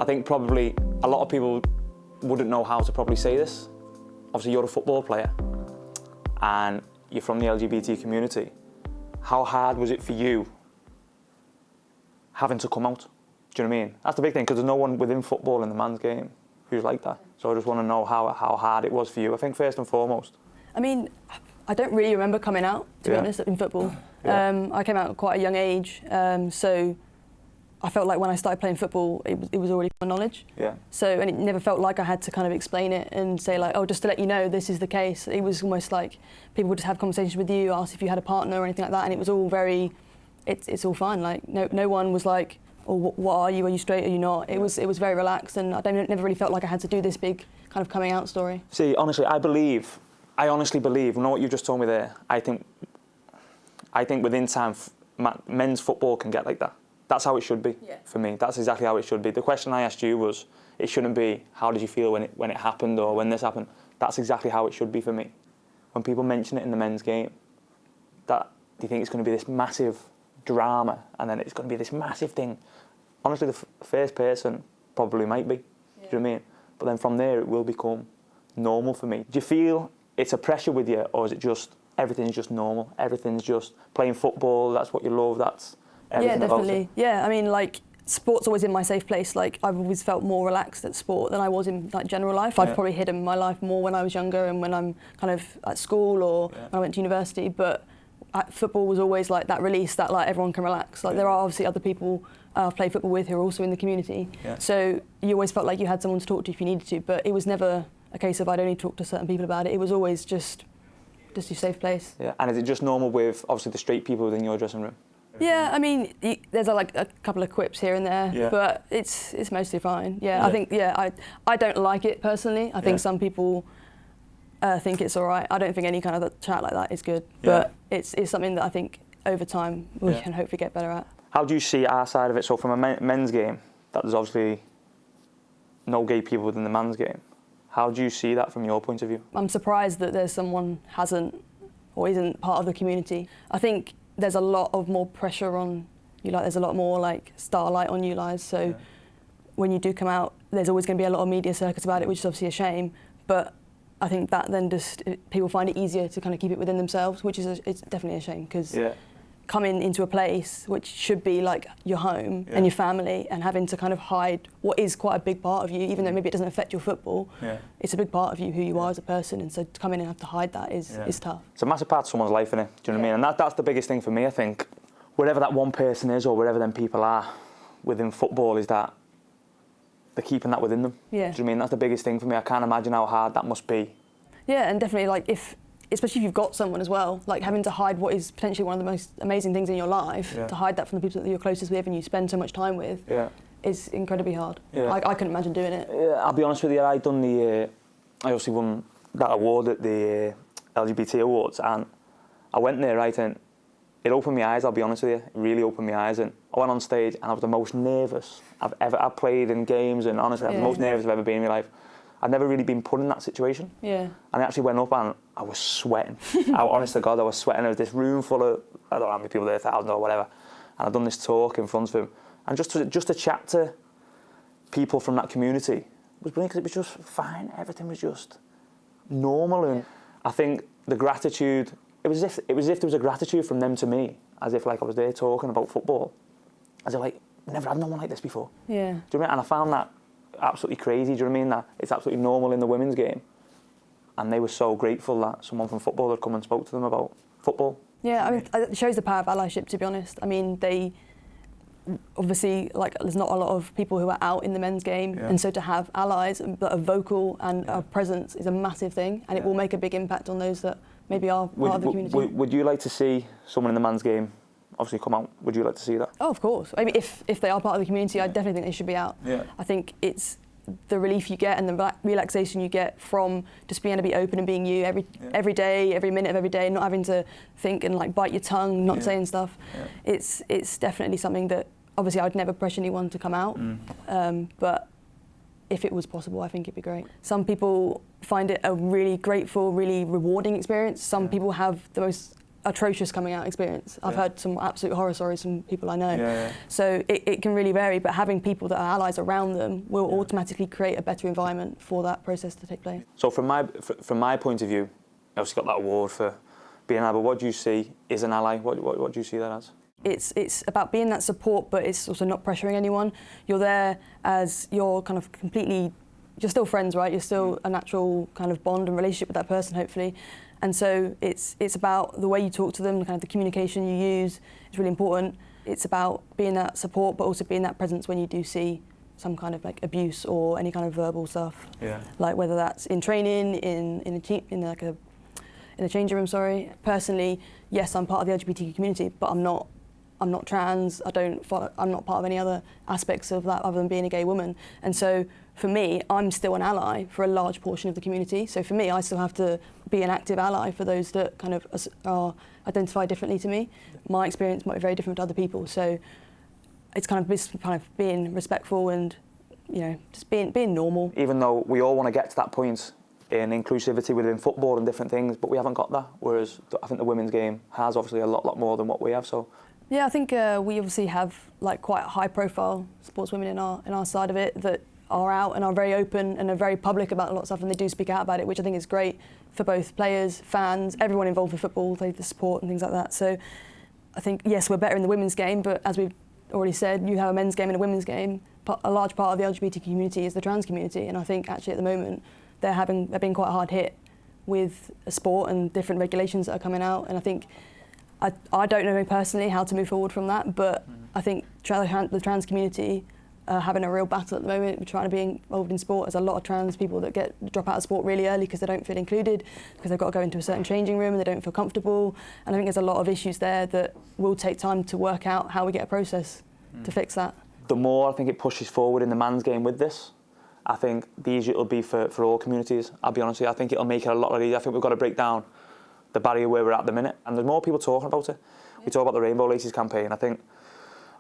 think probably a lot of people wouldn't know how to probably say this. Obviously, you're a football player and you're from the LGBT community. How hard was it for you having to come out? Do you know what I mean? That's the big thing, because there's no one within football in the man's game who's like that. So I just want to know how hard it was for you, I think, first and foremost. I mean, I don't really remember coming out, to be honest, in football. Yeah. I came out at quite a young age, so I felt like when I started playing football, it was already common knowledge. Yeah. So, and it never felt like I had to kind of explain it and say like, oh, just to let you know, this is the case. It was almost like people would just have conversations with you, ask if you had a partner or anything like that, and it was all very, it's all fine. Like, no one was like, oh, what are you? Are you straight? Are you not? It was very relaxed, and I never really felt like I had to do this big kind of coming out story. See, honestly, I honestly believe, you know what you just told me there, I think within time, men's football can get like that. That's how it should be for me. That's exactly how it should be. The question I asked you was, it shouldn't be, how did you feel when it happened or when this happened? That's exactly how it should be for me. When people mention it in the men's game, do you think it's going to be this massive drama and then it's going to be this massive thing? Honestly, the first person probably might be. Do you know what I mean? But then from there, it will become normal for me. Do you feel it's a pressure with you, or is it just everything's just normal? Everything's just playing football, that's what you love, that's everything. Yeah, definitely. Yeah, I mean, like, sport's always in my safe place. Like, I've always felt more relaxed at sport than I was in like general life. I've probably hidden my life more when I was younger and when I'm kind of at school or when I went to university, but football was always like that release that like everyone can relax. Like, there are obviously other people I've played football with who are also in the community. Yeah. So you always felt like you had someone to talk to if you needed to, but it was never a case of I'd only talk to certain people about it. It was always just your safe place. Yeah, and is it just normal with obviously the straight people within your dressing room? Yeah, I mean, there's like a couple of quips here and there, but it's mostly fine. Yeah, I think, I don't like it personally. I think some people think it's all right. I don't think any kind of chat like that is good, but it's something that I think over time we can hopefully get better at. How do you see our side of it? So from a men's game, that there's obviously no gay people within the man's game. How do you see that from your point of view? I'm surprised that there's someone hasn't or isn't part of the community. I think there's a lot of more pressure on you, like there's a lot more like starlight on you guys, so when you do come out, there's always going to be a lot of media circus about it, which is obviously a shame, but I think that then just people find it easier to kind of keep it within themselves, which is it's definitely a shame, because coming into a place which should be like your home and your family and having to kind of hide what is quite a big part of you, even though maybe it doesn't affect your football, it's a big part of you, who you are as a person, and so to come in and have to hide that is tough. It's a massive part of someone's life, innit? Do you know what I mean? And that's the biggest thing for me, I think. Wherever that one person is or wherever them people are within football, is that they're keeping that within them. Yeah. Do you know what I mean? That's the biggest thing for me. I can't imagine how hard that must be. Yeah, and definitely, like, especially if you've got someone as well, like having to hide what is potentially one of the most amazing things in your life, to hide that from the people that you're closest with and you spend so much time with, is incredibly hard. Yeah. I couldn't imagine doing it. Yeah, I'll be honest with you, I obviously won that award at the LGBT Awards, and I went there, right, and it opened my eyes, I'll be honest with you, it really opened my eyes, and I went on stage and I was the most nervous I've played in games, and honestly, I was the most nervous I've ever been in my life. I'd never really been put in that situation. Yeah. And I actually went up and I was sweating. Honest to God, I was sweating. There was this room full of, I don't know how many people there, 1,000 or whatever. And I'd done this talk in front of him. And just to chat to people from that community was brilliant, because it was just fine. Everything was just normal. And I think the gratitude, it was as if there was a gratitude from them to me, as if like I was there talking about football. As if like, never had no one like this before. Yeah. Do you know what I mean? And I found that absolutely crazy, do you know what I mean? That it's absolutely normal in the women's game. And they were so grateful that someone from football had come and spoke to them about football. Yeah, I mean, it shows the power of allyship, to be honest. I mean, they obviously, like, there's not a lot of people who are out in the men's game, and so to have allies that are vocal and are present is a massive thing, and it will make a big impact on those that maybe are part of the community. Would you like to see someone in the men's game obviously come out? Would you like to see that? Oh, of course. I mean, if they are part of the community, I definitely think they should be out. Yeah. I think it's the relief you get and the relaxation you get from just being able to be open and being you every day, every minute of every day, not having to think and like bite your tongue, not saying stuff. Yeah. It's definitely something that obviously I'd never pressure anyone to come out, but if it was possible, I think it'd be great. Some people find it a really grateful, really rewarding experience. Some people have the most atrocious coming out experience. I've heard some absolute horror stories from people I know. Yeah. So it can really vary, but having people that are allies around them will automatically create a better environment for that process to take place. So from my point of view, you obviously got that award for being an ally, but what do you see is an ally? What do you see that as? It's about being that support, but it's also not pressuring anyone. You're there as you're kind of completely, you're still friends, right? You're still a natural kind of bond and relationship with that person, hopefully. And so it's about the way you talk to them, kind of the communication you use is really important. It's about being that support, but also being that presence when you do see some kind of like abuse or any kind of verbal stuff. Yeah. Like whether that's in training, in a changing room. Sorry. Personally, yes, I'm part of the LGBT community, but I'm not trans. I'm not part of any other aspects of that other than being a gay woman. And so for me, I'm still an ally for a large portion of the community. So for me, I still have to be an active ally for those that kind of are identified differently to me. My experience might be very different to other people. So it's kind of being respectful and, you know, just being normal. Even though we all want to get to that point in inclusivity within football and different things, but we haven't got that. Whereas I think the women's game has obviously a lot more than what we have. So. Yeah, I think we obviously have like quite high-profile sportswomen in our side of it that are out and are very open and are very public about a lot of stuff, and they do speak out about it, which I think is great for both players, fans, everyone involved with football, the support and things like that. So I think, yes, we're better in the women's game, but as we've already said, you have a men's game and a women's game. A large part of the LGBT community is the trans community, and I think actually at the moment they're being quite hard hit with a sport and different regulations that are coming out, and I think I don't know personally how to move forward from that, but I think the trans community are having a real battle at the moment. We're trying to be involved in sport. There's a lot of trans people that drop out of sport really early because they don't feel included, because they've got to go into a certain changing room and they don't feel comfortable. And I think there's a lot of issues there that will take time to work out how we get a process to fix that. The more I think it pushes forward in the man's game with this, I think the easier it'll be for all communities. I'll be honest with you, I think it'll make it a lot easier. I think we've got to break down the barrier where we're at the minute, and there's more people talking about it. Yeah. We talk about the Rainbow Laces campaign. I think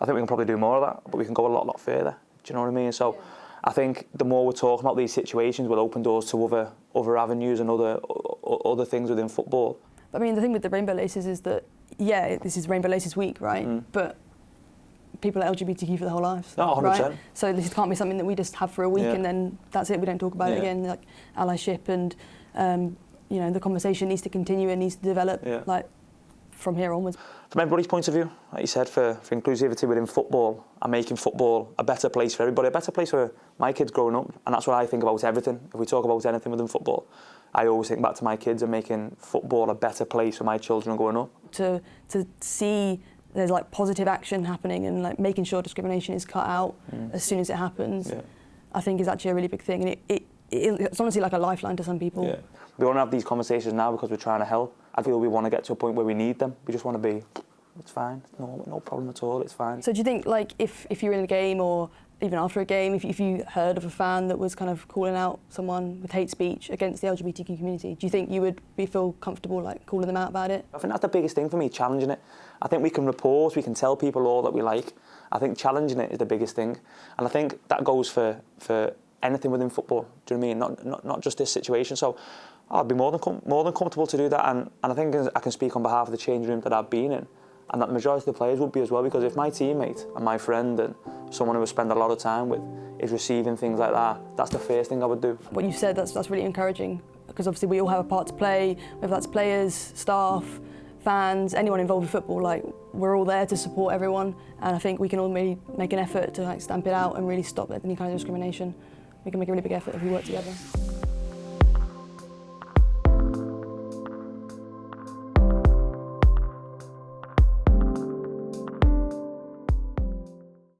we can probably do more of that, but we can go a lot further. Do you know what I mean? So yeah. I think the more we're talking about these situations, we'll open doors to other avenues and other things within football. I mean, the thing with the Rainbow Laces is that, yeah, this is Rainbow Laces Week, right? But people are LGBTQ for their whole lives. No, 100%. Right? So this can't be something that we just have for a week and then that's it, we don't talk about it again. Like allyship and you know, the conversation needs to continue and needs to develop like from here onwards. From everybody's point of view, like you said, for inclusivity within football and making football a better place for everybody, a better place for my kids growing up, and that's what I think about everything. If we talk about anything within football, I always think back to my kids and making football a better place for my children growing up. To see there's like positive action happening and like making sure discrimination is cut out as soon as it happens, I think is actually a really big thing, and it's honestly like a lifeline to some people. Yeah. We want to have these conversations now because we're trying to help. I feel we want to get to a point where we need them. We just want to be, it's fine, no problem at all, it's fine. So do you think, like, if you're in a game or even after a game, if you heard of a fan that was kind of calling out someone with hate speech against the LGBTQ community, do you think you would feel comfortable like calling them out about it? I think that's the biggest thing for me, challenging it. I think we can report, we can tell people all that we like. I think challenging it is the biggest thing. And I think that goes for anything within football, do you know what I mean? Not just this situation. So I'd be more than comfortable to do that, and I think I can speak on behalf of the changing room that I've been in, and that the majority of the players would be as well, because if my teammate and my friend and someone who I spend a lot of time with is receiving things like that, that's the first thing I would do. What you said, that's really encouraging, because obviously we all have a part to play, whether that's players, staff, fans, anyone involved with football. Like, we're all there to support everyone, and I think we can all really make an effort to like stamp it out and really stop any kind of discrimination. We can make a really big effort if we work together.